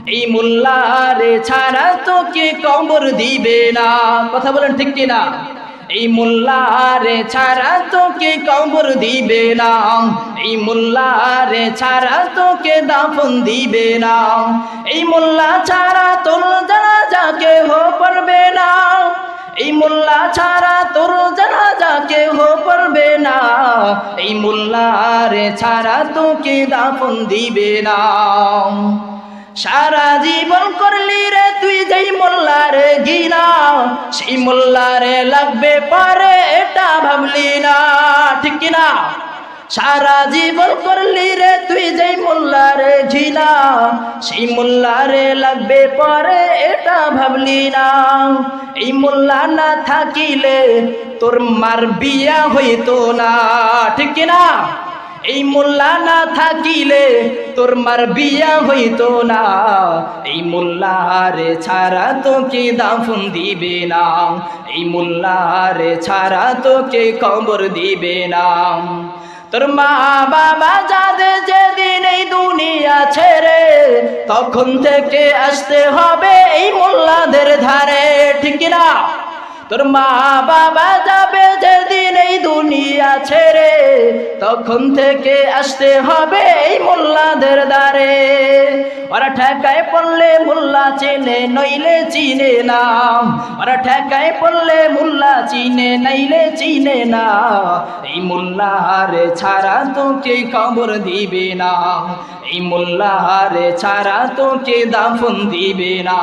এই মোল্লারে ছাড়া তোকে কবর দিবে না। কথা বলেন ঠিক কিনা? এই মোল্লারে ছাড়া তোকে কবর দিবে না, এই মোল্লারে ছাড়া তোকে দাফন দিবে না, এই মোল্লা ছাড়া তোর জানাজা কেহ পড়বে না, এই মোল্লা ছাড়া তোর জানাজা কেহ পড়বে না, এই মোল্লারে ছাড়া তোকে দাফন দিবে না। সারা জীবন করলি রে তুই যেই মোল্লারে ঘৃণা, সেই মোল্লারে লাগবে পরে এটা ভাবলি না। ঠিক কিনা? সারা জীবন করলি রে তুই যেই মোল্লারে ঘৃণা, সেই মোল্লারে লাগবে পরে এটা ভাবলি না। এই মোল্লা না থাকিলে তোর মার বিয়া হইতো না। ঠিক কিনা? এই মোল্লা না থাকিলে তোর মার বিয়া হইতো না, এই মোল্লারে ছাড়া তোকে দাফন দিবে না, এই মোল্লারে ছাড়া তোকে কবর দিবে না। তোর মা বাবা যাদের যেদিন এই দুনিয়া ছেড়ে, তখন থেকে আসতে হবে এই মোল্লাদের ধারে। ঠিক কিনা? তোর মা বাবা যাবে যেদিন এই দুনিয়া ছেড়ে, তখন থেকে আসতে হবে এই মোল্লাদের দ্বারে। ওরা ঠেকায় পড়লে মোল্লা চেনে নইলে চিনে না, ওরা ঠেকায় পড়লে মোল্লা চিনে নইলে চিনে না, এই মোল্লারে ছাড়া তোকে কবর দিবে না, এই মোল্লারে ছাড়া তোকে দাফন দিবে না।